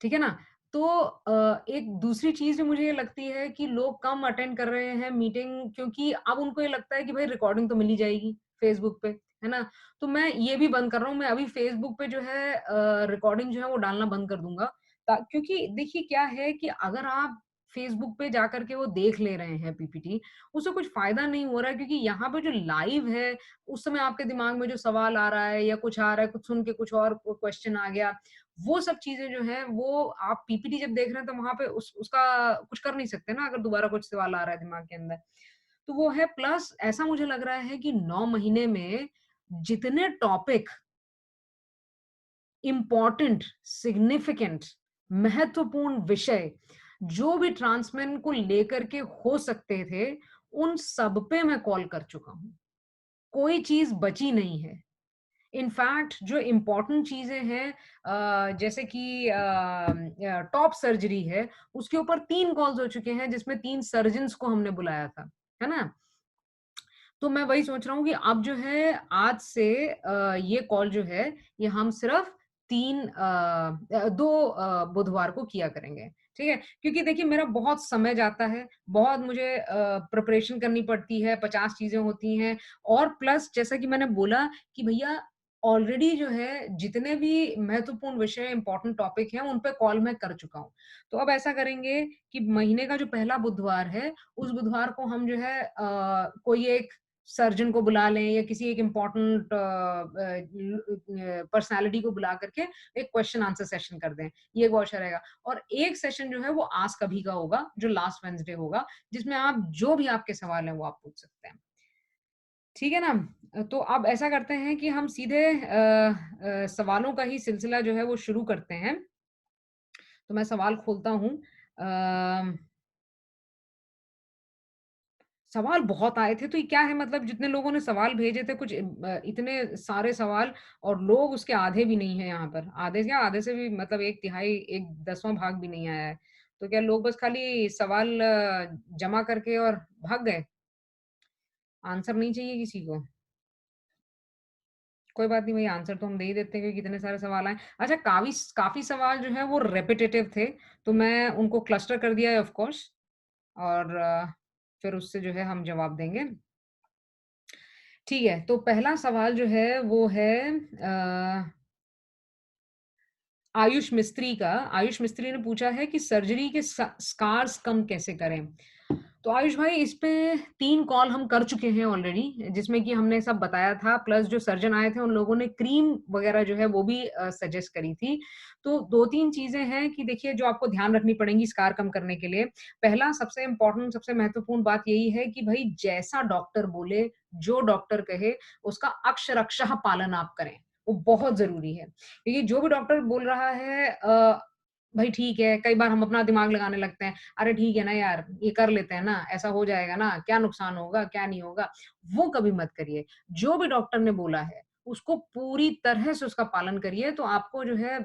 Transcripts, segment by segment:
ठीक है ना? तो एक दूसरी चीज़ जो मुझे ये लगती है कि लोग कम अटेंड कर रहे हैं मीटिंग, क्योंकि अब उनको ये लगता है कि भाई रिकॉर्डिंग तो मिल ही जाएगी फेसबुक पे, है ना? तो मैं ये भी बंद कर रहा हूँ, मैं अभी फेसबुक पे जो है रिकॉर्डिंग जो है वो डालना बंद कर दूँगा। ता क्योंकि देखिए क्या है कि अगर आप फेसबुक पे जाकर के वो देख ले रहे हैं पीपीटी, उससे कुछ फ़ायदा नहीं हो रहा है, क्योंकि यहाँ पे जो लाइव है, उस समय आपके दिमाग में जो सवाल आ रहा है या कुछ आ रहा है, कुछ सुन के कुछ और क्वेश्चन आ गया, वो सब चीज़ें जो हैं, वो आप पीपीटी जब देख रहे हैं तो वहाँ पे उसका कुछ कर नहीं सकते ना, अगर दोबारा कुछ सवाल आ रहा है दिमाग के अंदर। तो वो है, प्लस ऐसा मुझे लग रहा है कि 9 महीने में जितने टॉपिक इम्पोर्टेंट, सिग्निफिकेंट, महत्वपूर्ण विषय जो भी ट्रांसमेन को लेकर के हो सकते थे, उन सब पे मैं कॉल कर चुका हूँ। कोई चीज़ बची नहीं है। इनफैक्ट जो इम्पोर्टेंट चीज़ें हैं, जैसे कि टॉप सर्जरी है, उसके ऊपर 3 कॉल्स हो चुके हैं, जिसमें 3 सर्जन्स को हमने बुलाया था, है ना? तो मैं वही सोच रहा हूँ कि अब जो है आज से ये कॉल जो है, ये हम सिर्फ़ 2 बुधवार को किया करेंगे, ठीक है? क्योंकि देखिए मेरा बहुत समय जाता है, बहुत मुझे प्रिपरेशन करनी पड़ती है, 50 चीज़ें होती हैं, और प्लस जैसा कि मैंने बोला कि भैया ऑलरेडी जो है जितने भी महत्वपूर्ण विषय, इम्पोर्टेंट टॉपिक हैं, उन पे कॉल मैं कर चुका हूँ। तो अब ऐसा करेंगे कि महीने का जो पहला बुधवार है, उस बुधवार को हम जो है कोई एक सर्जन को बुला लें या किसी एक इम्पोर्टेंट पर्सनैलिटी को बुला करके एक क्वेश्चन आंसर सेशन कर दें। ये बहुत अच्छा रहेगा, और एक सेशन जो है वो आस्क अभी का होगा, जो लास्ट वेडनेसडे होगा, जिसमें आप जो भी आपके सवाल हैं वो आप पूछ सकते हैं। ठीक है ना? तो अब ऐसा करते हैं कि हम सीधे सवालों का ही सिलसिला जो है वो शुरू करते हैं। तो मैं सवाल खोलता हूँ। अ सवाल बहुत आए थे, तो ये क्या है, मतलब जितने लोगों ने सवाल भेजे थे, कुछ इतने सारे सवाल, और लोग उसके आधे भी नहीं हैं यहाँ पर। आधे क्या, आधे से भी मतलब 1 तिहाई, 1/10वाँ भाग भी नहीं आया है। तो क्या लोग बस खाली सवाल जमा करके और भाग गए? आंसर नहीं चाहिए किसी को? कोई बात नहीं भई, आंसर तो हम दे ही देते हैं क्योंकि इतने सारे सवाल आए। अच्छा, काफ़ी सवाल जो हैं वो रिपिटिटिव थे, तो मैं उनको क्लस्टर कर दिया है ऑफ़ कोर्स, और फिर उससे जो है हम जवाब देंगे। ठीक है, तो पहला सवाल जो है वो है अ, आयुष मिस्त्री ने पूछा है कि सर्जरी के स्कार्स कम कैसे करें? तो आयुष भाई, इस पे 3 कॉल हम कर चुके हैं ऑलरेडी, जिसमें कि हमने सब बताया था, प्लस जो सर्जन आए थे उन लोगों ने क्रीम वगैरह जो है वो भी सजेस्ट करी थी। तो 2-3 चीज़ें हैं कि देखिए जो आपको ध्यान रखनी पड़ेंगी स्कार कम करने के लिए। पहला सबसे इम्पोर्टेंट, सबसे महत्वपूर्ण बात यही है कि भई जैसा डॉक्टर बोले, जो डॉक्टर कहे, उसका अक्षरशः पालन आप करें। वो बहुत ज़रूरी है। क्योंकि जो भी डॉक्टर बोल रहा है भई ठीक है, कई बार हम अपना दिमाग लगाने लगते हैं। अरे ठीक है ना यार, ये कर लेते हैं ना, ऐसा हो जाएगा ना, क्या नुकसान होगा, क्या नहीं होगा, वो कभी मत करिए। जो भी डॉक्टर ने बोला है, उसको पूरी तरह से उसका पालन करिए, तो आपको जो है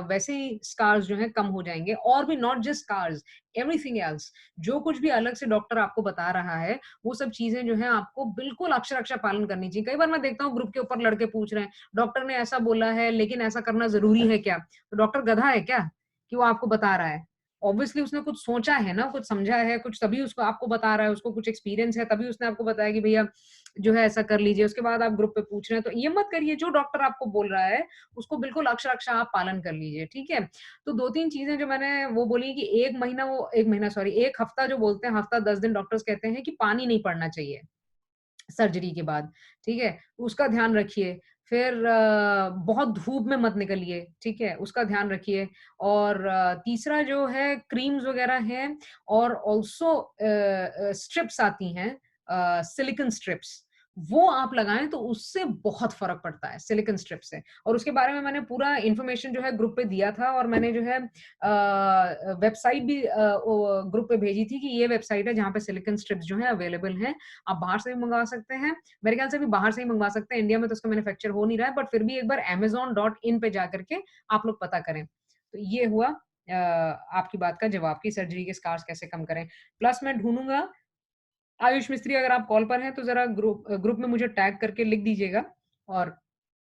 वैसे ही स्कार्स जो हैं कम हो जाएँगे, और भी not just scars, everything else. जो कुछ भी अलग से डॉक्टर आपको बता रहा है, वो सब चीज़ें जो हैं आपको बिल्कुल अक्षर-अक्षर पालन करनी चाहिए। कई बार मैं देखता हूँ ग्रुप के ऊपर लड़के पूछ रहे हैं, डॉक्टर ने ऐसा बोला है, लेकिन ऐसा करना ज़रूरी है क्या? तो डॉक्टर गधा है क्या, कि वो आपको बता रहा है? ऑब्वियसली उसने कुछ सोचा है ना, कुछ समझा है, कुछ तभी उसको आपको बता रहा है, उसको कुछ एक्सपीरियंस है, तभी उसने आपको बताया कि भैया जो है ऐसा कर लीजिए। उसके बाद आप ग्रुप पे पूछ रहे हैं, तो ये मत करिए, जो डॉक्टर आपको बोल रहा है, उसको बिल्कुल अक्षरशः आप पालन कर लीजिए, ठीक है? तो 2-3 चीज़ें जो मैंने वो बोली कि 1 महीना सॉरी 1 हफ्ता जो बोलते हैं, हफ्ता 10 दिन डॉक्टर्स कहते हैं कि पानी नहीं पड़ना चाहिए। सर्जरी के बाद, ठीक है? उसका ध्यान रखिए। फिर बहुत धूप में मत निकलिए, ठीक है? उसका ध्यान रखिए, और तीसरा जो है क्रीम्स वगैरह हैं, और ऑल्सो स्ट्रिप्स आती हैं, सिलिकॉन स्ट्रिप्स, वो आप लगाएँ तो उससे बहुत फ़र्क पड़ता है सिलिकॉन स्ट्रिप से, और उसके बारे में मैंने पूरा इन्फॉर्मेशन जो है ग्रुप पे दिया था, और मैंने जो है वेबसाइट भी ग्रुप पे भेजी थी कि ये वेबसाइट है जहाँ पे सिलिकॉन स्ट्रिप्स जो हैं अवेलेबल हैं। आप बाहर से भी मँगवा सकते हैं। मेरे ख्याल से भी बाहर से ही मँगवा सकते हैं, इंडिया में तो उसका मैन्युफैक्चर हो नहीं रहा है, बट फिर भी एक बार amazon.in पे जा करके आप लोग पता करें। तो ये हुआ आपकी बात का जवाब कि सर्जरी के स्कार्स कैसे कम करें। प्लस मैं ढूँढूँगा, आयुष मिस्त्री अगर आप कॉल पर हैं तो ज़रा ग्रुप में मुझे टैग करके लिख दीजिएगा, और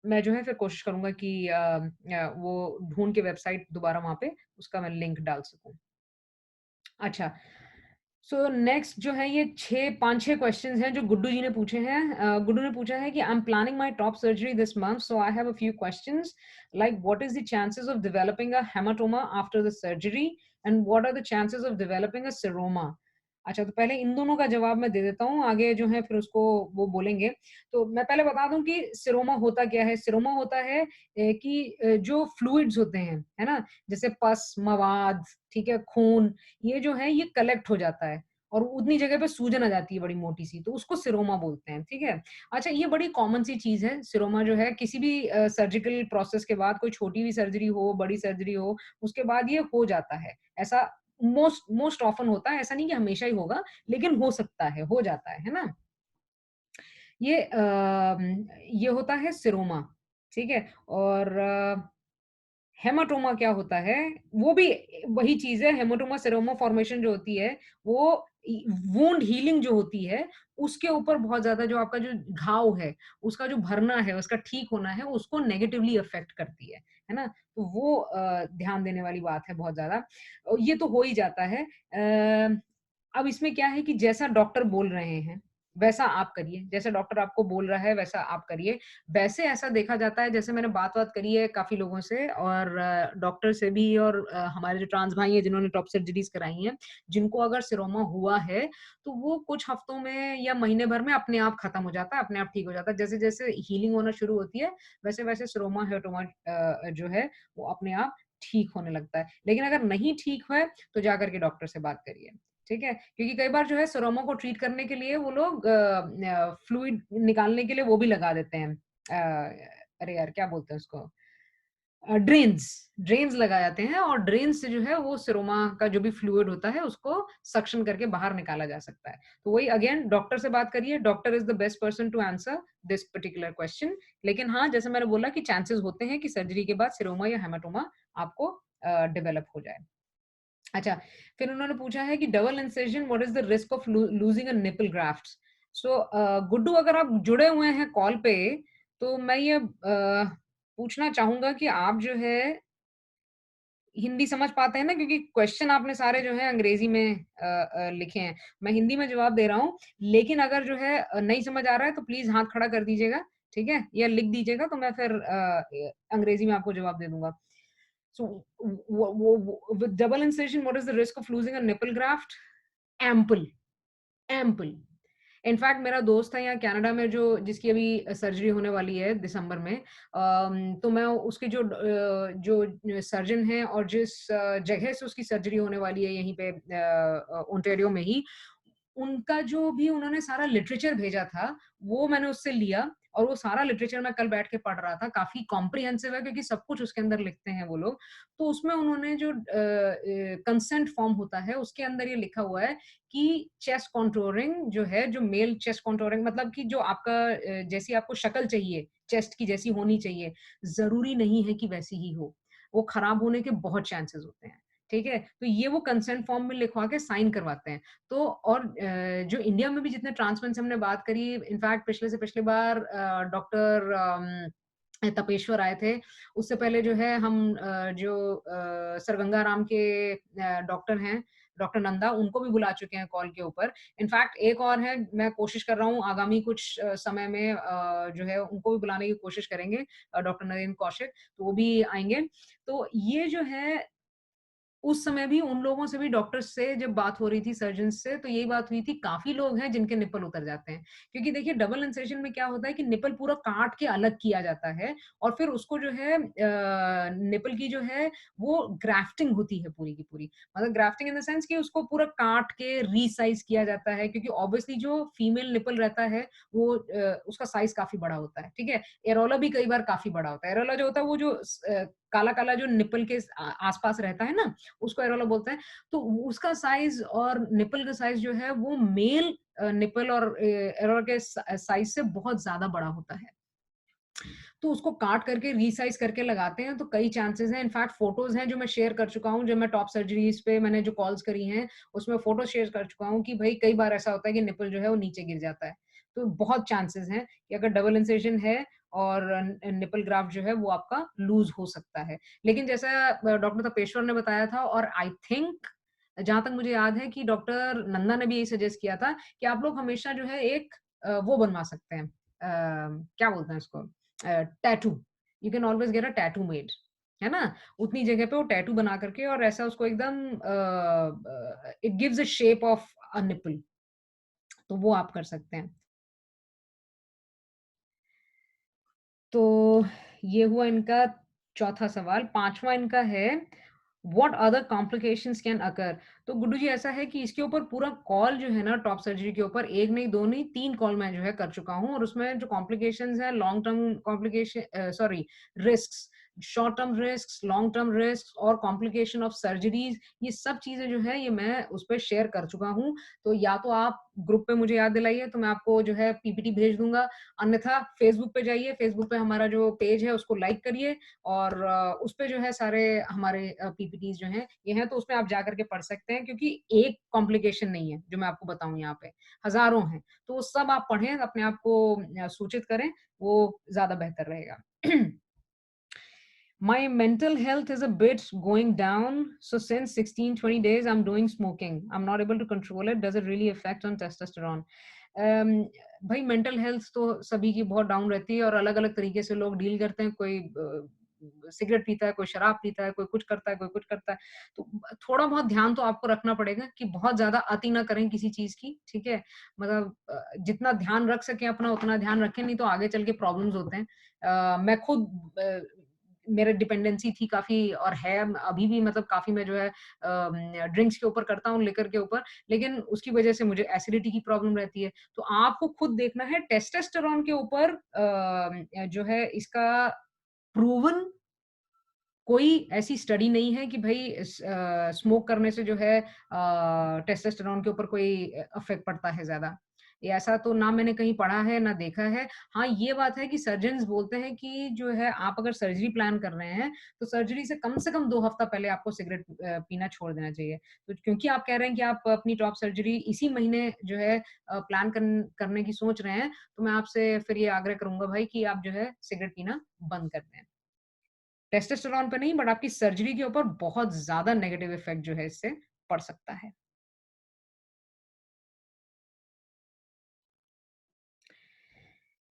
मैं जो है फिर कोशिश करूँगा कि वो ढूँढ के वेबसाइट दोबारा वहाँ पे उसका मैं लिंक डाल सकूँ। अच्छा, सो नेक्स्ट जो है ये 6 5-6 क्वेश्चंस हैं जो गुड्डू जी ने पूछे हैं। गुड्डू ने पूछा है कि I am planning my top surgery this month, so I have a few questions like what is the chances of developing a haematoma after the surgery and what are the chances of developing a seroma? अच्छा, तो पहले इन दोनों का जवाब मैं दे देता हूँ, आगे जो है फिर उसको वो बोलेंगे। तो मैं पहले बता दूँ कि सेरोमा होता क्या है? सेरोमा होता है कि जो फ्लूइड्स होते हैं, है ना? जैसे पस, मवाद, ठीक है, खून, ये जो है ये कलेक्ट हो जाता है और उतनी जगह पे सूजन आ जाती है बड़ी मोटी-सी, तो उसको सिरोमा बोलते हैं, ठीक है? अच्छा, ये बड़ी कॉमन सी चीज़ है, सिरोमा जो है किसी भी सर्जिकल प्रोसेस के बाद कोई छोटी भी सर्जरी हो, बड़ी सर्जरी हो, उसके बाद ये हो जाता है। ऐसा मोस्ट मोस्ट ऑफ़न होता है, ऐसा नहीं कि हमेशा ही होगा, लेकिन हो सकता है, हो जाता है ना? ये होता है सिरोमा, ठीक है? और हेमाटोमा क्या होता है, वो भी वही चीज़ है, हेमाटोमा सेरोमा फॉर्मेशन जो होती है, वो वुंड हीलिंग जो होती है, उसके ऊपर बहुत ज़्यादा जो आपका जो घाव है, उसका जो भरना है, उसका ठीक होना है, उसको नेगेटिवली अफ़ेक्ट करती है ना? तो वो ध्यान देने वाली बात है बहुत ज़्यादा। ये तो हो ही जाता है। अब इसमें क्या है कि जैसा डॉक्टर बोल रहे हैं, वैसा आप करिए। जैसे डॉक्टर आपको बोल रहा है, वैसा आप करिए। वैसे ऐसा देखा जाता है, जैसे मैंने बात-वात करी है काफ़ी लोगों से और डॉक्टर से भी और हमारे जो ट्रांस भाई हैं जिन्होंने टॉप सर्जरीज़ कराई हैं, जिनको अगर सिरोमा हुआ है, तो वो कुछ हफ्तों में या महीने भर में अपने आप खत्म हो जाता है, अपने आप ठीक हो जाता है। जैसे-जैसे हीलिंग होना शुरू होती है, वैसे-वैसे सिरोमा, हेमाटोमा जो है, वो अपने आप ठीक होने लगता है। लेकिन अगर नहीं ठीक है, तो जाकर के डॉक्टर से बात करिए। ठीक है? क्योंकि कई बार जो है सिरोमा को ट्रीट करने के लिए वो लोग फ्लूइड निकालने के लिए वो भी लगा देते हैं। अरे यार क्या बोलते हैं उसको? ड्रेन्स, ड्रेन्स लगाए जाते हैं और ड्रेन से जो है वो सिरोमा का जो भी फ्लूइड होता है उसको सक्शन करके बाहर निकाला जा सकता है। तो वही अगेन डॉक्टर से बात करिए, doctor is the best person to answer this particular question. लेकिन हाँ, जैसे मैंने बोला कि चांसेस होते हैं कि सर्जरी के बाद सिरोमा या हेमाटोमा आपको डेवलप हो जाए। अच्छा, फिर उन्होंने पूछा है कि double incision what is the risk of losing a nipple grafts? So Guddu अगर आप जुड़े हुए हैं कॉल पे, तो मैं ये पूछना चाहूँगा कि आप जो है हिंदी समझ पाते हैं ना? क्योंकि क्वेश्चन आपने सारे जो है अंग्रेज़ी में लिखे हैं। मैं हिंदी में जवाब दे रहा हूँ, लेकिन अगर जो है नहीं समझ आ रहा है तो प्लीज़ हाथ खड़ा कर दीजिएगा, ठीक है? या लिख दीजिएगा तो मैं फिर अंग्रेज़ी में आपको जवाब दे दूँगा। So, with double incision, what is the risk of losing a nipple graft? Ample, ample. In fact मेरा दोस्त है यहाँ कनाडा में जो जिसकी अभी सर्जरी होने वाली है दिसंबर में तो मैं उसके जो सर्जन हैं और जिस जगह से उसकी सर्जरी होने वाली है यहीं पे ओंटारियो में ही उनका जो भी उन्होंने सारा लिटरेचर भेजा था, वो मैंने उससे लिया और वो सारा लिटरेचर मैं कल बैठ के पढ़ रहा था। काफ़ी कॉम्प्रिहेंसिव है क्योंकि सब कुछ उसके अंदर लिखते हैं वो लोग। तो उसमें उन्होंने जो कंसेंट फॉर्म होता है, उसके अंदर ये लिखा हुआ है कि चेस्ट कॉन्टूरिंग जो है, जो मेल चेस्ट कॉन्टूरिंग मतलब कि जो आपका जैसी आपको शक्ल चाहिए, चेस्ट की जैसी होनी चाहिए, ज़रूरी नहीं है कि वैसी ही हो। वो खराब होने के बहुत चांसेज़ होते हैं। ठीक है? तो ये वो कंसेंट फॉर्म में लिखवा के साइन करवाते हैं। तो और जो इंडिया में भी जितने ट्रांसप्लांट से हमने बात करी, इनफैक्ट पिछले से पिछली बार डॉक्टर तपेश्वर आए थे। उससे पहले जो है हम सर गंगाराम के डॉक्टर हैं, डॉक्टर नंदा, उनको भी बुला चुके हैं कॉल के ऊपर। इनफैक्ट एक और है, मैं कोशिश कर रहा हूँ आगामी कुछ समय में जो है उनको भी बुलाने की कोशिश करेंगे डॉक्टर नरेंद्र कौशिक, तो वो भी आएँगे। तो ये जो है उस समय भी उन लोगों से भी डॉक्टर्स से जब बात हो रही थी सर्जन्स से तो यही बात हुई थी काफ़ी लोग हैं जिनके निप्पल उतर जाते हैं। क्योंकि देखिए डबल इंसेशन में क्या होता है कि निप्पल पूरा काट के अलग किया जाता है और फिर उसको जो है निप्पल की जो है वो ग्राफ्टिंग होती है पूरी की पूरी। मतलब ग्राफ्टिंग इन द सेंस कि उसको पूरा काट के रीसाइज़ किया जाता है क्योंकि ऑब्वियसली जो फीमेल निप्पल रहता है वो उसका साइज़ काफ़ी बड़ा होता है, ठीक है? एरोला भी कई बार काफ़ी बड़ा होता है। एरोला जो होता है वो जो काला-काला जो निप्पल के आस-पास रहता है ना उसको एरोला बोलते हैं। तो उसका साइज़ और निप्पल का साइज़ जो है वो मेल निप्पल और एरोला के साइज़ से बहुत ज़्यादा बड़ा होता है। तो उसको काट करके रीसाइज़ करके लगाते हैं तो कई चांसेज़ हैं। इनफैक्ट फ़ोटोज़ हैं जो मैं शेयर कर चुका हूँ, जो मैं टॉप सर्जरीज़ पे मैंने जो कॉल्स करी हैं, उसमें फ़ोटो शेयर कर चुका हूँ कि भई कई बार ऐसा होता है कि निप्पल जो है वो नीचे गिर जाता है। तो बहुत चांसेज़ हैं कि अगर डबल इंसिज़न है और निपल ग्राफ्ट जो है वो आपका लूज़ हो सकता है। लेकिन जैसा डॉक्टर तपेश्वर ने बताया था और आई थिंक जहाँ तक मुझे याद है कि डॉक्टर नंदा ने भी यही सजेस्ट किया था कि आप लोग हमेशा जो है एक वो बनवा सकते हैं, क्या बोलते हैं इसको, tattoo. You can always get a tattoo made, है ना? उतनी जगह पे वो टैटू बना करके और ऐसा उसको एकदम it gives a shape of a nipple, तो वो आप कर सकते हैं। तो ये हुआ इनका चौथा सवाल। 5वां इनका है, what other complications can occur? तो गुड्डू जी ऐसा है कि इसके ऊपर पूरा कॉल जो है ना टॉप सर्जरी के ऊपर 1 नहीं 2 नहीं 3 कॉल मैं जो है कर चुका हूँ और उसमें जो कॉम्प्लिकेशंस हैं long term complication sorry risks, short term risks, long term risks और कॉम्प्लिकेशन ऑफ सर्जरीज़, ये सब चीज़ें जो है ये मैं उस पे शेयर कर चुका हूँ। तो या तो आप ग्रुप पे मुझे याद दिलाइए तो मैं आपको जो है पीपीटी भेज दूँगा, अन्यथा फेसबुक पे जाइए, फेसबुक पे हमारा जो पेज है उसको लाइक करिए और उस पे जो है सारे हमारे पीपीटीज़ जो हैं, ये हैं तो उसमें आप जाकर के पढ़ सकते हैं क्योंकि एक कॉम्प्लिकेशन नहीं है, जो मैं आपको बताऊँ यहाँ पे, हज़ारों हैं। तो वो सब आप पढ़ें, अपने आप को सूचित करें, वो ज़्यादा बेहतर रहेगा। My mental health is a bit going down. So since 16, 20 days, I'm doing smoking. I'm not able to control it. Does it really affect on testosterone? Um, भाई मेंटल हेल्थ तो सभी की बहुत डाउन रहती है और अलग-अलग तरीके से लोग डील करते हैं। कोई सिगरेट पीता है, कोई शराब पीता है, कोई कुछ करता है, कोई कुछ करता है। तो थोड़ा बहुत ध्यान तो आपको रखना पड़ेगा कि बहुत ज़्यादा अति ना करें किसी चीज़ की, ठीक है? मतलब जितना ध्यान रख सकें अपना उतना ध्यान रखें, नहीं तो आगे चल के प्रॉब्लम्स होते हैं। मैं खुद मेरे डिपेंडेंसी थी काफ़ी और है अभी भी, मतलब काफ़ी मैं जो है ड्रिंक्स के ऊपर करता हूँ, लिकर के ऊपर, लेकिन उसकी वजह से मुझे एसिडिटी की प्रॉब्लम रहती है। तो आपको खुद देखना है टेस्टोस्टेरोन के ऊपर जो है इसका प्रूवन कोई ऐसी स्टडी नहीं है कि भई स्मोक करने से जो है टेस्टोस्टेरोन के ऊपर कोई इफ़ेक्ट पड़ता है ज़्यादा। ये ऐसा तो ना मैंने कहीं पढ़ा है, ना देखा है। हाँ, ये बात है कि सर्जन्स बोलते हैं कि जो है आप अगर सर्जरी प्लान कर रहे हैं, तो सर्जरी से कम 2 हफ्ता पहले आपको सिगरेट पीना छोड़ देना चाहिए। तो क्योंकि आप कह रहे हैं कि आप अपनी टॉप सर्जरी इसी महीने जो है प्लान करने की सोच रहे हैं, तो मैं आपसे फिर ये आग्रह करूँगा भाई कि आप जो है सिगरेट पीना बंद कर दें। टेस्टोस्टेरोन पे नहीं बट आपकी सर्जरी के ऊपर बहुत ज़्यादा नेगेटिव इफ़ेक्ट जो है इससे पड़ सकता है।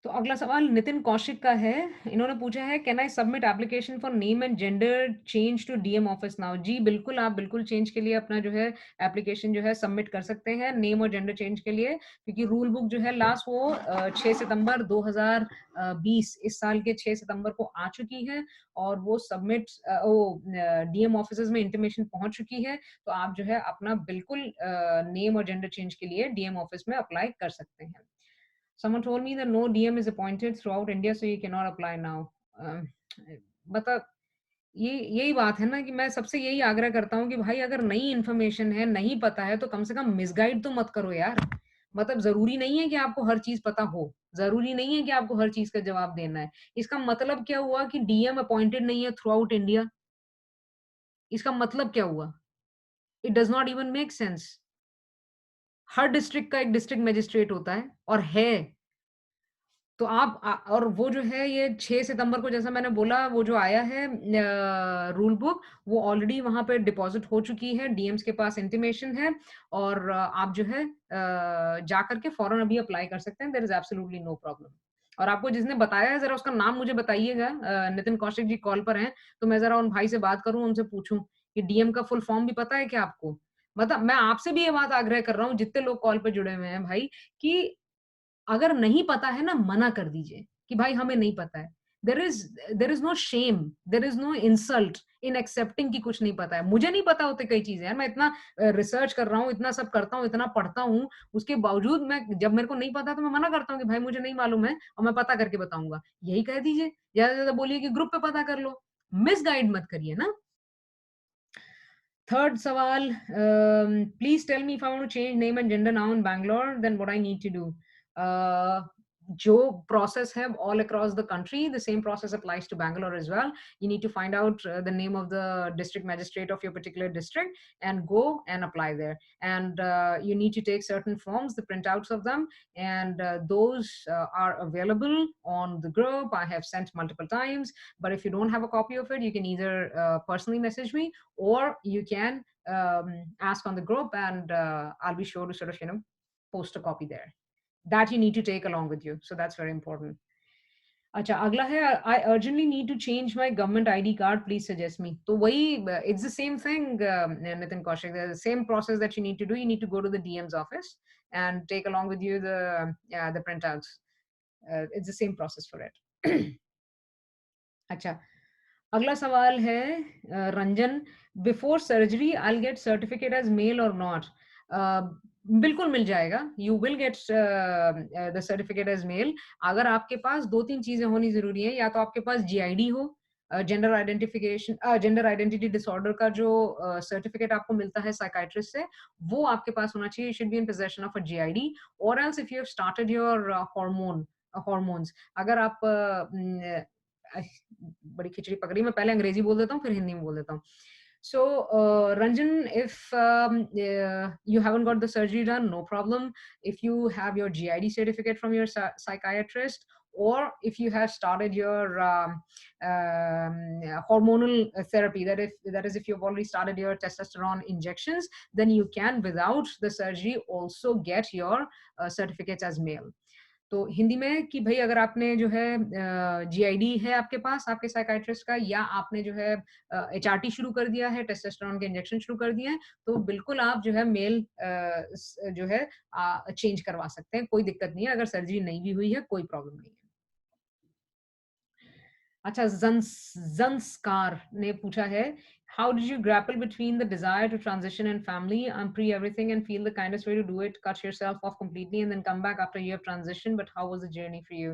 तो अगला सवाल नितिन कौशिक का है। इन्होंने पूछा है, can I submit application for name and gender change to DM office now? जी, बिल्कुल, आप बिल्कुल चेंज के लिए अपना जो है एप्लीकेशन जो है सबमिट कर सकते हैं, नेम और जेंडर चेंज के लिए, क्योंकि रूल बुक जो है लास्ट वो 6 सितंबर 2020 इस साल के 6 सितंबर को आ चुकी है और वो सबमिट डीएम ऑफिसेज़ में इंटीमेशन पहुँच चुकी है। तो आप जो है अपना बिल्कुल नेम और जेंडर चेंज के लिए डीएम ऑफिस में अप्लाई कर सकते हैं। Someone told me that no DM is appointed throughout India, so you cannot apply now. अ, मतलब ये यही बात है ना कि मैं सबसे यही आग्रह करता हूँ कि भाई अगर नई इन्फॉर्मेशन है, नहीं पता है, तो कम से कम मिसगाइड तो मत करो यार। मतलब ज़रूरी नहीं है कि आपको हर चीज़ पता हो, ज़रूरी नहीं है कि आपको हर चीज़ का जवाब देना है। इसका मतलब क्या हुआ कि डीएम अपॉइंटेड नहीं है थ्रू आउट इंडिया? इसका मतलब क्या हुआ? It does not even make sense. Her district का एक डिस्ट्रिक्ट मजिस्ट्रेट होता है और है। तो आप और वो जो है ये 6 सितंबर को जैसा मैंने बोला वो जो आया है रूल बुक वो ऑलरेडी वहाँ पे डिपॉज़िट हो चुकी है, डीएम्स के पास इंटीमेशन है और आप जो है जाकर के फ़ौरन अभी अप्लाई कर सकते हैं, there is absolutely no problem. और आपको जिसने बताया है ज़रा उसका नाम मुझे बताइएगा, नितिन कौशिक जी कॉल पर हैं, तो मैं ज़रा उन भाई से बात करूँ, उनसे पूछूँ कि डीएम का फुल फॉर्म भी पता है क्या आपको? मतलब मैं आपसे भी ये बात आग्रह कर रहा हूँ जितने लोग कॉल पे जुड़े हुए हैं भाई कि अगर नहीं पता है ना मना कर दीजिए कि भाई हमें नहीं पता है। There is no shame, there is no insult in accepting कि कुछ नहीं पता है। मुझे नहीं पता होते कई चीज़ें यार, मैं इतना रिसर्च कर रहा हूँ, इतना सब करता हूँ, इतना पढ़ता हूँ, उसके बावजूद मैं जब मेरे को नहीं पता तो मैं मना करता हूँ कि भाई मुझे नहीं मालूम है और मैं पता करके बताऊँगा। यही कह दीजिए, ज़्यादा से ज़्यादा बोलिए कि ग्रुप पे पता कर लो। मिसगाइड मत करिए ना। थर्ड सवाल, please tell me if I want to change name and gender now in Bangalore then what I need to do? जो process है all across the country, the same process applies to Bangalore as well. You need to find out the name of the district magistrate of your particular district and go and apply there. And you need to take certain forms, the printouts of them, and those are available on the group. I have sent multiple times, but if you don't have a copy of it, you can either personally message me, or you can ask on the group, and I'll be sure to sort of, post a copy there. That you need to take along with you. So that's very important. अच्छा, अगला है, I urgently need to change my government ID card. Please suggest me. तो वही, it's the same thing, Nitin Kaushik. The same process that you need to do. You need to go to the DM's office and take along with you the printouts. It's the same process for it. अच्छा, अगला सवाल है, Ranjan, before surgery I will get certificate as male और not? बिल्कुल मिल जाएगा, you will get the certificate as male. अगर आपके पास दो तीन चीजें होनी जरूरी है, या तो आपके पास जीआईडी हो, gender identification, gender identity disorder का जो सर्टिफिकेट आपको मिलता है साइकाइट्रिस्ट से, वो आपके पास होना चाहिए, should be in possession of a GID. और else if you have started your hormones, अगर आप बड़ी खिचड़ी पकड़ी, मैं पहले अंग्रेजी बोल देता हूँ फिर हिंदी में बोल देता हूँ। So, Ranjan, if you haven't got the surgery done, no problem. If you have your GID certificate from your psychiatrist, or if you have started your hormonal therapy, that is if you've already started your testosterone injections, then you can, without the surgery, also get your certificates as mail. तो हिंदी में कि भई अगर आपने जो है GID है आपके पास आपके साइकियाट्रिस्ट का, या आपने जो है एचआरटी शुरू कर दिया है, टेस्टोस्टेरोन के इंजेक्शन शुरू कर दिए हैं, तो बिल्कुल आप जो है मेल जो है चेंज करवा सकते हैं, कोई दिक्कत नहीं है। अगर सर्जरी नहीं भी हुई है, कोई प्रॉब्लम नहीं है। अच्छा, ज़ंस्कार ने पूछा है, how did you grapple between the desire to transition in family, pre everything, and feel the kindest way to do it, cut yourself off completely and then come back after you have transitioned, but how was the journey for you?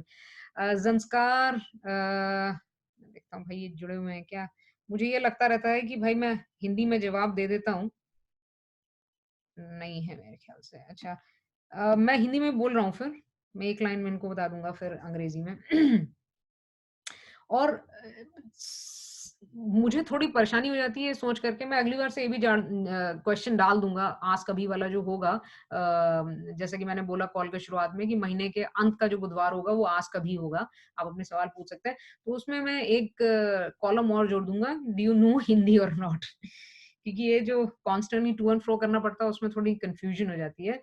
Zanskar, देखता हूँ भाई ये जुड़े हुए हैं क्या? मुझे ये लगता रहता है कि भाई मैं हिंदी में जवाब दे देता हूँ, नहीं है मेरे ख्याल से। अच्छा, मैं हिंदी में बोल रहा हूँ फिर, मैं एक लाइन में इनको बता दूंगा फिर अंग्रेजी में। और मुझे थोड़ी परेशानी हो जाती है सोच करके, मैं अगली बार से ये भी क्वेश्चन डाल दूँगा, आस्क अभी वाला जो होगा, जैसे कि मैंने बोला कॉल के शुरुआत में कि महीने के अंत का जो बुधवार होगा वो आस्क अभी होगा, आप अपने सवाल पूछ सकते हैं। तो उसमें मैं एक कॉलम और जोड़ दूँगा, डू यू नो हिंदी और नॉट? क्योंकि ये जो कॉन्स्टेंटली टू एंड फ्रो करना पड़ता है, उसमें थोड़ी कन्फ्यूजन हो जाती है।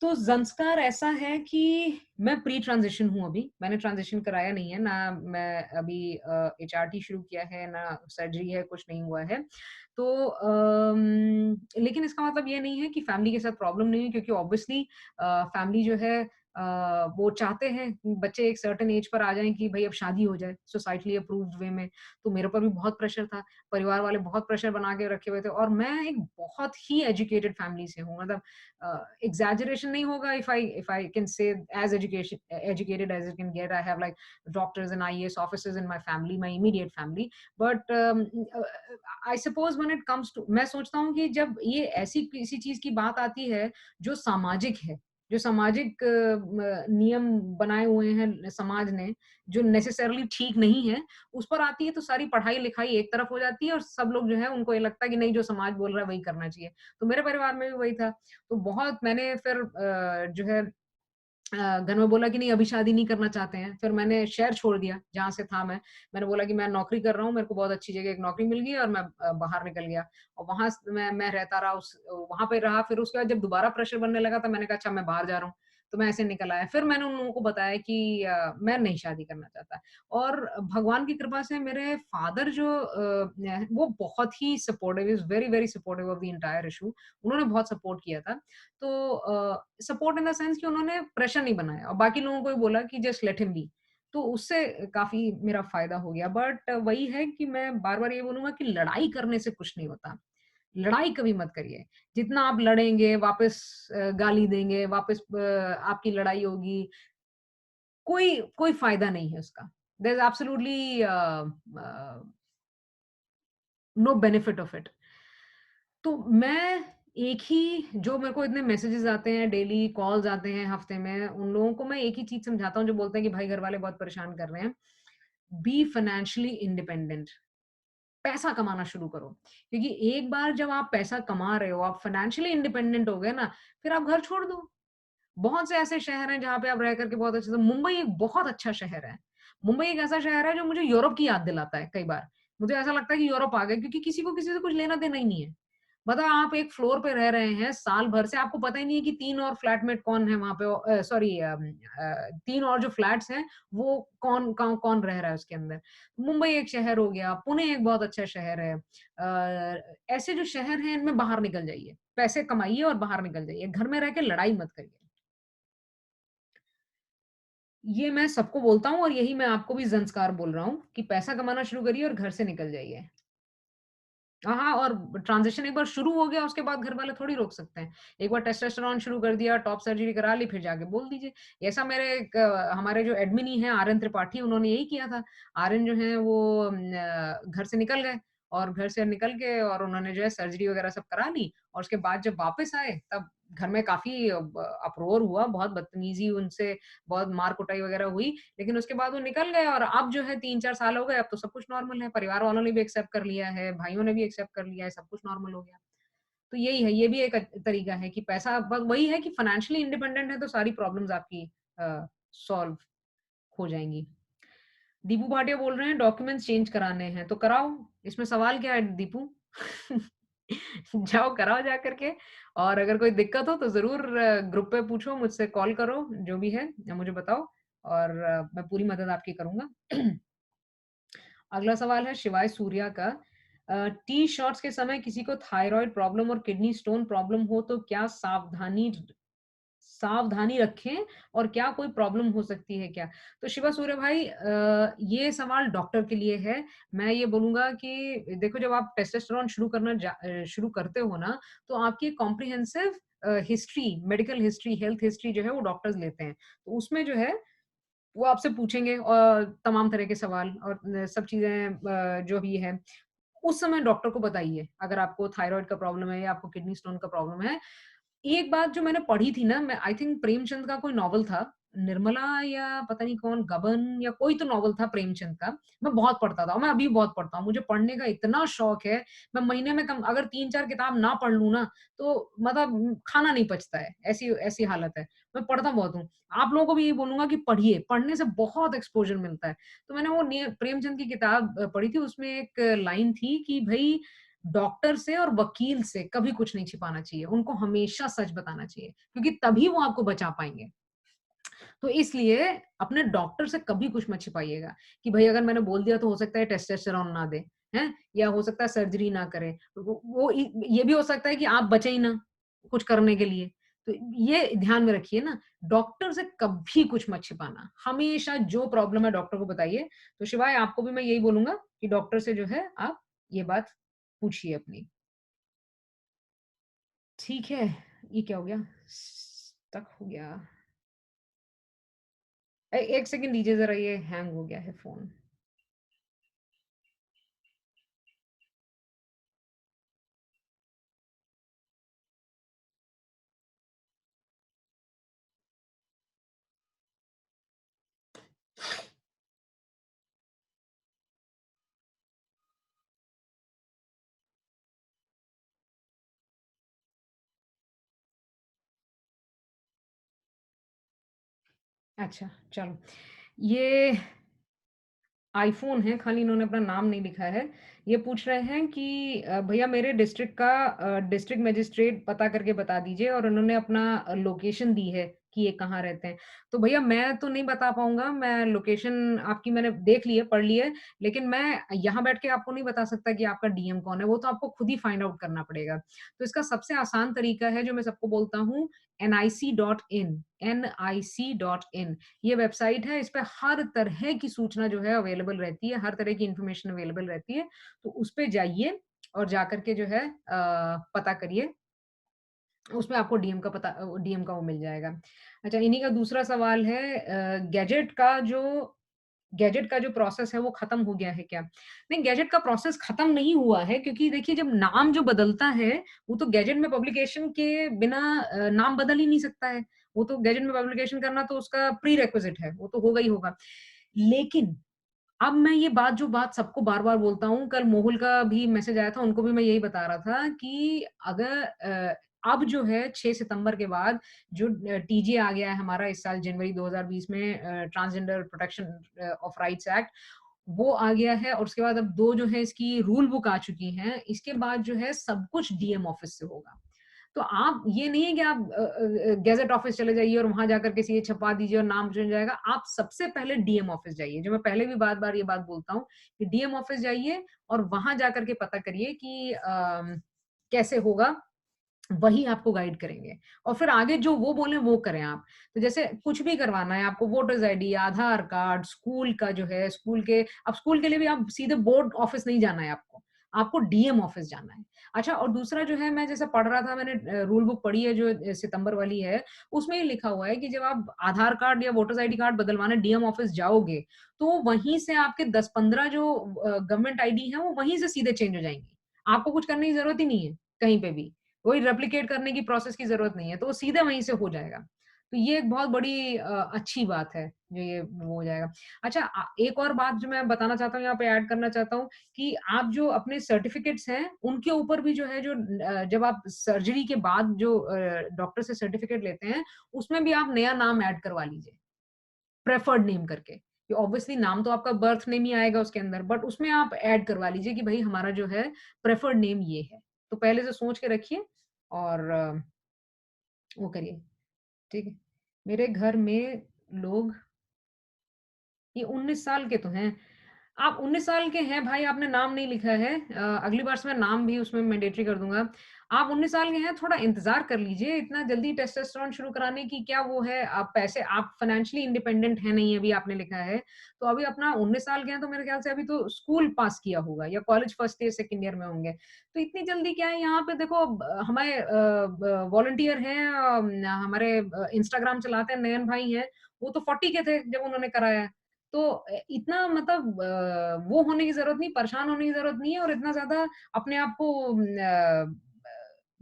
तो ज़ंस्कार ऐसा है कि मैं प्री ट्रांज़िशन हूँ अभी, मैंने ट्रांज़िशन कराया नहीं है, ना मैं अभी एचआरटी शुरू किया है, ना सर्जरी है, कुछ नहीं हुआ है। तो लेकिन इसका मतलब ये नहीं है कि फैमिली के साथ प्रॉब्लम नहीं है, क्योंकि ऑब्वियसली फैमिली जो है वो चाहते हैं बच्चे एक सर्टेन एज पर आ जाएँ कि भई अब शादी हो जाए, सोसाइटली अप्रूव्ड वे में। तो मेरे ऊपर भी बहुत प्रेशर था, परिवार वाले बहुत प्रेशर बना के रखे हुए थे, और मैं एक बहुत ही एजुकेटेड फैमिली से हूँ, मतलब exaggeration नहीं होगा, if I can say as educated as it can get. I have like doctors and IAS officers in my family, my immediate family, but I suppose when it comes to, मैं सोचता हूँ कि जब ये ऐसी किसी चीज की बात आती है जो सामाजिक है, जो सामाजिक नियम बनाए हुए हैं समाज ने, जो नेसेसरली ठीक नहीं है, उस पर आती है, तो सारी पढ़ाई लिखाई एक तरफ हो जाती है और सब लोग जो है उनको ये लगता है कि नहीं, जो समाज बोल रहा है वही करना चाहिए। तो मेरे परिवार में भी वही था। तो बहुत मैंने फिर जो है घर में बोला कि नहीं अभी शादी नहीं करना चाहते हैं। फिर मैंने शहर छोड़ दिया जहाँ से था मैं। मैंने बोला कि मैं नौकरी कर रहा हूँ, मेरे को बहुत अच्छी जगह एक नौकरी मिल गई और मैं बाहर निकल गया, और वहाँ स मैं रहता रहा, उस वहाँ पे रहा। फिर उसके बाद जब दोबारा प्रेशर बनने लगा, तो मैंने कहा अच्छा मैं बाहर जा रहा हूँ। तो मैं ऐसे निकल आया। फिर मैंने उन लोगों को बताया कि मैं नहीं शादी करना चाहता। और भगवान की कृपा से मेरे फादर जो वो बहुत ही supportive, is very, very supportive of the entire issue. उन्होंने बहुत सपोर्ट किया था। तो सपोर्ट इन द सेंस कि उन्होंने प्रेशर नहीं बनाया और बाकी लोगों को भी बोला कि जस्ट लेट हिम बी। तो उससे काफ़ी मेरा फ़ायदा हो गया। बट वही है कि मैं बार-बार ये बोलूँगा कि लड़ाई करने से कुछ नहीं होता। लड़ाई कभी मत करिए। जितना आप लड़ेंगे, वापस गाली देंगे, वापस आपकी लड़ाई होगी, कोई कोई फ़ायदा नहीं है उसका। There is absolutely no benefit of it. तो मैं एक ही जो मेरे को इतने मैसेजेस आते हैं, डेली कॉल्स आते हैं हफ्ते में, उन लोगों को मैं एक ही चीज़ समझाता हूँ जो बोलते हैं कि भाई घर वाले बहुत परेशान कर रहे हैं। Be financially independent. पैसा कमाना शुरू करो। क्योंकि एक बार जब आप पैसा कमा रहे हो, आप फाइनेंशियली इंडिपेंडेंट हो गए ना, फिर आप घर छोड़ दो। बहुत से ऐसे शहर हैं जहाँ पे आप रह करके बहुत अच्छे से मुंबई एक बहुत अच्छा शहर है। मुंबई एक ऐसा शहर है जो मुझे यूरोप की याद दिलाता है कई बार। मुझे ऐसा लगता है कि यूरोप आ गए क्योंकि किसी को किसी से कुछ लेना-देना ही नहीं है। मतलब आप एक फ्लोर पे रह रहे हैं साल भर से आपको पता ही नहीं है कि 3 और फ्लैटमेट कौन है वहाँ पे 3 और जो फ्लैट्स हैं वो कौन रह रहा है उसके अंदर। मुंबई एक शहर हो गया, पुणे एक बहुत अच्छा शहर है। ऐसे जो शहर हैं इनमें बाहर निकल जाइए। पैसे कमाइए और बाहर निकल जाइए। घर में रह के लड़ाई मत करिए। ये मैं सबको बोलता हूँ और यही मैं आपको भी ज़ंस्कार बोल रहा हूँ कि पैसा कमाना शुरू करिए और घर से निकल जाइए। हाँ, हाँ और ट्रांज़िशन एक बार शुरू हो गया उसके बाद घर वाले थोड़ी रोक सकते हैं। एक बार टेस्टोस्टेरोन शुरू कर दिया, टॉप सर्जरी करा ली, फिर जाके बोल दीजिए। ऐसा मेरे एक हमारे जो एडमिन ही हैं आर्यन त्रिपाठी उन्होंने यही किया था। आर्यन जो हैं वो घर से निकल गए और घर से निकल के और उन्होंने जो है सर्जरी वग़ैरह सब करा ली और उसके बाद जब वापस आए तब घर में काफ़ी अप्रोर हुआ, बहुत बदतमीज़ी उनसे बहुत मार-कुटाई वग़ैरह हुई। लेकिन उसके बाद वो निकल गए और अब जो है 3-4 साल हो गए, अब तो सब कुछ नॉर्मल है। परिवार वालों ने भी एक्सेप्ट कर लिया है, भाइयों ने भी एक्सेप्ट कर लिया है, सब कुछ नॉर्मल हो गया। तो यही है, ये भी एक तरीका है कि पैसा ब वही है कि फाइनेंशियली इंडिपेंडेंट है तो सारी प्रॉब्लम्स आपकी सॉल्व हो जाएँगी। दीपू भाटिया बोल रहे हैं डॉक्यूमेंट्स चेंज कराने हैं, तो कराओ, इसमें सवाल क्या है दीपू? जाओ कराओ जा कर के और अगर कोई दिक्कत हो तो ज़रूर ग्रुप पे पूछो, मुझसे कॉल करो, जो भी है मुझे बताओ और मैं पूरी मदद आपकी करूँगा। अगला सवाल है शिवाय सूर्या का टी शॉट्स के समय किसी को थायरॉइड प्रॉब्लम और किडनी स्टोन प्रॉब्लम हो तो क्या सावधानी रखें और क्या कोई प्रॉब्लम हो सकती है क्या? तो शिवा सूर्य भाई ये सवाल डॉक्टर के लिए है। मैं ये बोलूँगा कि देखो जब आप टेस्टोस्टेरोन शुरू करते हो ना, तो आपकी comprehensive history, medical history, health history जो है वो डॉक्टर्स लेते हैं। तो उसमें जो है वो आपसे पूछेंगे तमाम तरह के सवाल और सब चीज़ें जो भी है, उस समय डॉक्टर को बताइए, अगर आपको थायरॉइड का प्रॉब्लम है या आपको किडनी स्टोन का प्रॉब्लम है। एक बात जो मैंने पढ़ी थी ना, मैं आई थिंक प्रेमचंद का कोई नॉवल था, निर्मला या पता नहीं कौन गबन या कोई तो नॉवल था प्रेमचंद का, मैं बहुत पढ़ता था और मैं अभी भी बहुत पढ़ता हूँ। मुझे पढ़ने का इतना शौक है, मैं महीने में कम अगर 3-4 किताब ना पढ़ लूँ ना, तो मतलब खाना नहीं पचता है, ऐसी ऐसी हालत है। मैं पढ़ता बहुत हूँ। आप लोगों को भी यही बोलूँगा कि पढ़िए, पढ़ने से बहुत एक्सपोज़र मिलता है। तो मैंने वो प्रेमचंद की किताब पढ़ी थी, उसमें एक लाइन थी कि भई डॉक्टर से और वकील से कभी कुछ नहीं छिपाना चाहिए। उनको हमेशा सच बताना चाहिए, क्योंकि तभी वो आपको बचा पाएँगे। तो इसलिए अपने डॉक्टर से कभी कुछ मत छिपाइएगा कि भई अगर मैंने बोल दिया तो हो सकता है टेस्टोस्टेरोन ना दे, हैं? या हो सकता है सर्जरी ना करे। वो ये भी हो सकता है कि आप बचे ही ना, कुछ करने के लिए। तो ये ध्यान में रखिए ना, डॉक्टर से कभी कुछ मत छिपाना। हमेशा जो प्रॉब्लम है डॉक्टर को बताइए। तो शिवाय आपको भी मैं यही बोलूँगा कि डॉक्टर से जो है आप ये बात पूछिए अपनी। ठीक है, ये क्या हो गया? स्टक हो गया। 1 सेकंड दीजिए ज़रा ये हैंग हो गया है फ़ोन। अच्छा, चलो। ये आईफ़ोन है, खाली इन्होंने अपना नाम नहीं लिखा है। ये पूछ रहे हैं कि भैया मेरे डिस्ट्रिक्ट का डिस्ट्रिक्ट मजिस्ट्रेट पता करके बता दीजिए और उन्होंने अपना लोकेशन दी है कि ये कहाँ रहते हैं। तो भैया मैं तो नहीं बता पाऊँगा, मैं लोकेशन आपकी मैंने देख ली है, पढ़ ली है, लेकिन मैं यहाँ बैठ के आपको नहीं बता सकता कि आपका डीएम कौन है, वो तो आपको खुद ही फाइंड आउट करना पड़ेगा। तो इसका सबसे आसान तरीका है जो मैं सबको बोलता हूँ nic.in nic.in ये वेबसाइट है, इस पे हर तरह की सूचना जो है अवेलेबल रहती है, हर तरह की इन्फॉर्मेशन अवेलेबल रहती है। तो उस पे जाइए और जाकर के जो है पता करिए, उसमें आपको डीएम का वो मिल जाएगा। अच्छा इन्हीं का दूसरा सवाल है गैजेट का जो गैजेट का जो प्रोसेस है वो खत्म हो गया है क्या? नहीं, गैजेट का प्रोसेस खत्म नहीं हुआ है, क्योंकि देखिए जब नाम जो बदलता है, वो तो गैजेट में पब्लिकेशन के बिना नाम बदल ही नहीं सकता है। वो तो गैजेट में पब्लिकेशन करना तो उसका प्रीरेक्विज़िट है, वो तो होगा ही होगा। लेकिन अब मैं ये बात जो बात सबको बार-बार बोलता हूँ, कल मोहुल का भी मैसेज आया था, उनको भी मैं यही बता रहा था कि अगर अब जो है 6 सितंबर के बाद जो टीजे आ गया है हमारा इस साल जनवरी 2020 में, transgender protection of rights act, वो आ गया है, और उसके बाद अब 2 जो है इसकी रूल बुक आ चुकी हैं। इसके बाद जो है सब कुछ डीएम ऑफिस से होगा। तो आप ये नहीं है कि आप गैज़ेट ऑफिस चले जाइए और वहाँ जाकर के सीधे छपवा दीजिए और नाम जुड़ जाएगा। आप सबसे पहले डीएम ऑफिस जाइए, जो मैं पहले भी बार-बार ये बात बोलता हूँ कि डीएम ऑफिस जाइए और वहाँ जाकर के पता करिए कि कैसे होगा, वही आपको गाइड करेंगे और फिर आगे जो वो बोले वो करें आप। तो जैसे कुछ भी करवाना है आपको, वोटर्स आईडी, आधार कार्ड, स्कूल का जो है, स्कूल के, अब स्कूल के लिए भी आप सीधे बोर्ड ऑफिस नहीं जाना है आपको, आपको डीएम ऑफिस जाना है। अच्छा, और दूसरा जो है, मैं जैसे पढ़ रहा था, मैंने रूल बुक पढ़ी है जो सितंबर वाली है, उसमें ये लिखा हुआ है कि जब आप आधार कार्ड या वोटर्स आईडी कार्ड बदलवाने डीएम ऑफिस जाओगे, तो वहीं से आपके 10-15 जो गवर्नमेंट आईडी है, वो वहीं से सीधे चेंज हो जाएँगी। आपको कुछ करने की ज़रूरत ही नहीं है, कहीं पे भी। कोई रेप्लिकेट करने की प्रोसेस की ज़रूरत नहीं है, तो वो सीधे वहीं से हो जाएगा। तो ये एक बहुत बड़ी अच्छी बात है, जो ये वो हो जाएगा। अच्छा, एक और बात जो मैं बताना चाहता हूँ, यहाँ पे ऐड करना चाहता हूँ कि आप जो अपने सर्टिफ़िकेट्स हैं, उनके ऊपर भी जो है, जो जब आप सर्जरी के बाद जो डॉक्टर से सर्टिफ़िकेट लेते हैं, उसमें भी आप नया नाम ऐड करवा लीजिए, प्रेफर्ड नेम करके। कि ऑब्वियसली नाम तो आपका बर्थ नेम ही आएगा उसके अंदर, बट उसमें आप ऐड करवा लीजिए कि भई हमारा जो है प्रेफर्ड नेम ये है। तो पहले से सोच के रखिए और वो करिए, ठीक है? मेरे घर में लोग ये 19 साल के तो हैं। आप 19 साल के हैं भाई, आपने नाम नहीं लिखा है। अगली बार से मैं नाम भी उसमें मैंडेटरी कर दूँगा। आप 19 साल के हैं, थोड़ा इंतज़ार कर लीजिए, इतना जल्दी टेस्टोस्टेरोन शुरू कराने की क्या वो है? आप पैसे, आप फाइनेंशियली इंडिपेंडेंट हैं नहीं, अभी आपने लिखा है। तो अभी अपना 19 साल के हैं, तो मेरे ख़्याल से अभी तो स्कूल पास किया होगा या college first year, second year में होंगे। तो इतनी जल्दी क्या है, यहाँ पे देखो हमारे वॉलंटियर हैं, हमारे इंस्टाग्राम चलाते हैं, नयन भाई हैं, वो तो 40 के थे जब उन्होंने कराया। तो इतना मतलब वो होने की ज़रूरत नहीं, परेशान होने की ज़रूरत नहीं है, और इतना ज़्यादा अपने आप को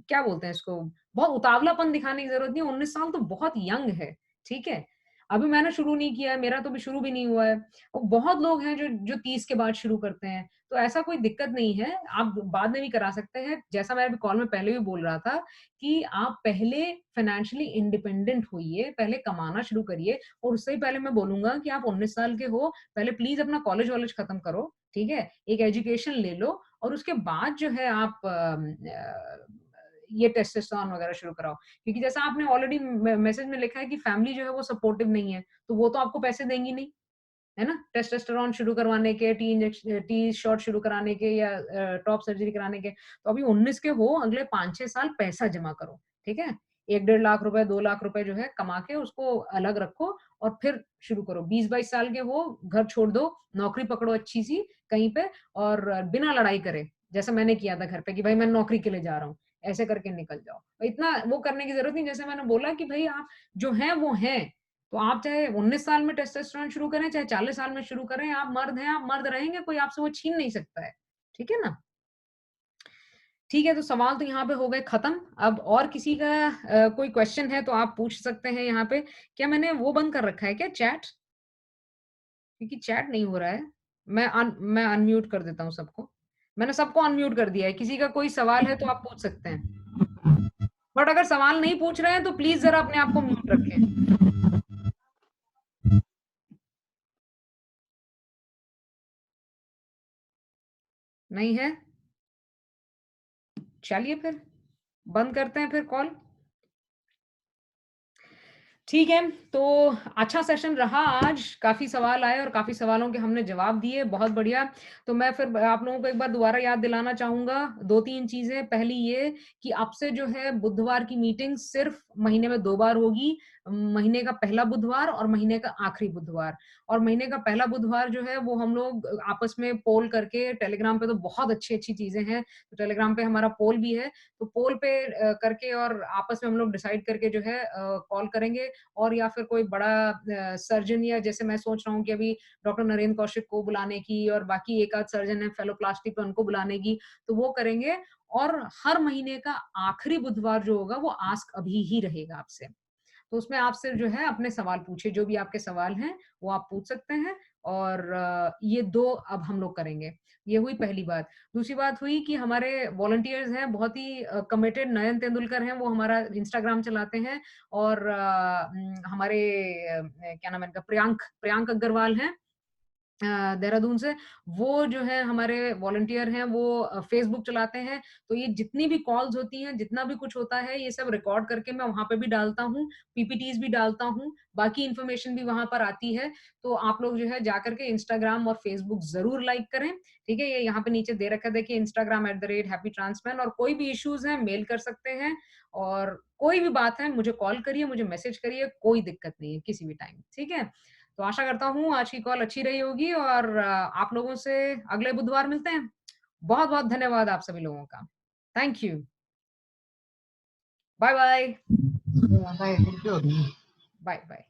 क्या बोलते हैं इसको, बहुत उतावलापन दिखाने की ज़रूरत नहीं है, 19 साल तो बहुत यंग है, ठीक है? अभी मैंने शुरू नहीं किया है, मेरा तो अभी शुरू भी नहीं हुआ है, और बहुत लोग हैं जो 30 के बाद शुरू करते हैं, तो ऐसा कोई दिक्कत नहीं है, आप बाद में भी करा सकते हैं। जैसा मैं अभी कॉल में पहले भी बोल रहा था कि आप पहले फाइनेंशियली इंडिपेंडेंट होइए, पहले कमाना शुरू करिए, और उससे भी पहले मैं बोलूँगा कि आप 19 साल के हो, पहले प्लीज़ अपना कॉलेज-वॉलेज खत्म करो, ठीक है? एक एजुकेशन ले लो और उसके बाद जो है आप ये टेस्टोस्टेरोन वगैरह शुरू कराओ। क्योंकि जैसा आपने ऑलरेडी मैसेज में लिखा है कि फैमिली जो है वो सपोर्टिव नहीं है, तो वो तो आपको पैसे देंगी नहीं, है ना? टेस्टोस्टेरोन शुरू करवाने के, टी शॉट शुरू कराने के या टॉप सर्जरी कराने के। तो अभी 19 के हो, अगले 5-6 साल पैसा जमा करो, ठीक है? 1 डेढ़ लाख रुपए, 2 लाख रुपए जो है कमा के उसको अलग रखो और फिर शुरू करो। 20-22 साल के हो, घर छोड़ दो, नौकरी पकड़ो अच्छी-सी कहीं पे, और बिना लड़ाई करे, जैसे मैंने किया था घर पे कि भाई मैं नौकरी के लिए जा रहा हूँ, ऐसे करके निकल जाओ। इतना वो करने की ज़रूरत नहीं, जैसे मैंने बोला कि भई आप जो हैं वो हैं। तो आप चाहे 19 साल में टेस्टोस्टेरोन शुरू करें, चाहे 40 साल में शुरू करें, आप मर्द हैं, आप मर्द रहेंगे, कोई आपसे वो छीन नहीं सकता है। ठीक है ना? ठीक है, तो सवाल तो यहाँ पे हो गए खत्म। अब और किसी का कोई क्वेश्चन है तो आप पूछ सकते हैं यहाँ पे। क्या मैंने वो बंद कर रखा है क्या, चैट? क्योंकि चैट नहीं हो रहा है। मैं अनम्यूट कर देता हूँ सबको। मैंने सबको अनम्यूट कर दिया है। किसी का कोई सवाल है तो आप पूछ सकते हैं। बट अगर सवाल नहीं पूछ रहे हैं तो प्लीज़ ज़रा अपने आप को म्यूट रखें। नहीं है? चलिए फिर, बंद करते हैं फिर कॉल। ठीक है, तो अच्छा सेशन रहा आज, काफ़ी सवाल आए और काफ़ी सवालों के हमने जवाब दिए, बहुत बढ़िया। तो मैं फिर आप लोगों को एक बार दोबारा याद दिलाना चाहूँगा 2-3 चीज़ें। पहली ये कि अब से जो है बुधवार की मीटिंग सिर्फ़ महीने में 2 बार होगी। महीने का पहला बुधवार और महीने का आखिरी बुधवार। और महीने का पहला बुधवार जो है वो हम लोग आपस में पोल करके टेलीग्राम पे तो बहुत अच्छी-अच्छी चीज़ें हैं, तो टेलीग्राम पे हमारा पोल भी है, तो पोल पे करके और आपस में हम लोग डिसाइड करके जो है कॉल करेंगे और या फिर कोई बड़ा सर्जन या जैसे मैं सोच रहा हूँ कि अभी डॉक्टर नरेंद्र कौशिक को बुलाने की और बाकी एक आध सर्जन है फेलोप्लास्टी पे उनको बुलाने की, तो वो करेंगे और हर महीने का आखिरी बुधवार जो होगा वो आस्क अभी ही रहेगा आपसे। तो उसमें आप सिर्फ जो है अपने सवाल पूछिए, जो भी आपके सवाल हैं, वो आप पूछ सकते हैं और ये 2 अब हम लोग करेंगे। ये हुई पहली बात। दूसरी बात हुई कि हमारे वॉलंटियर्स हैं, बहुत ही कमिटेड नयन तेंदुलकर हैं, वो हमारा इंस्टाग्राम चलाते हैं और हमारे क्या नाम है इनका प्रियांक प्रियांक अग्रवाल हैं देहरादून से, वो जो है हमारे वॉलंटियर हैं, वो फ़ेसबुक चलाते हैं, तो ये जितनी भी कॉल्स होती हैं, जितना भी कुछ होता है, ये सब रिकॉर्ड करके मैं वहाँ पे भी डालता हूँ, पीपीटीज़ भी डालता हूँ, बाकी इन्फॉर्मेशन भी वहाँ पर आती है, तो आप लोग जो है जाकर के इंस्टाग्राम और फ़ेसबुक ज़रूर लाइक करें, ठीक है? ये यहाँ पे नीचे दे रखा है देखिए इंस्टाग्राम @हैप्पी ट्रांसमैन और कोई भी इश्यूज़ हैं, मेल कर सकते हैं और कोई भी बात है, मुझे कॉल करिए, मुझे मैसेज करिए, कोई दिक्कत नहीं है, किसी भी टाइम, ठीक है? तो आशा करता हूँ आज की कॉल अच्छी रही होगी और आप लोगों से अगले बुधवार मिलते हैं। बहुत-बहुत धन्यवाद आप सभी लोगों का। Thank you. Bye bye. Yeah, bye. Thank you. Bye bye.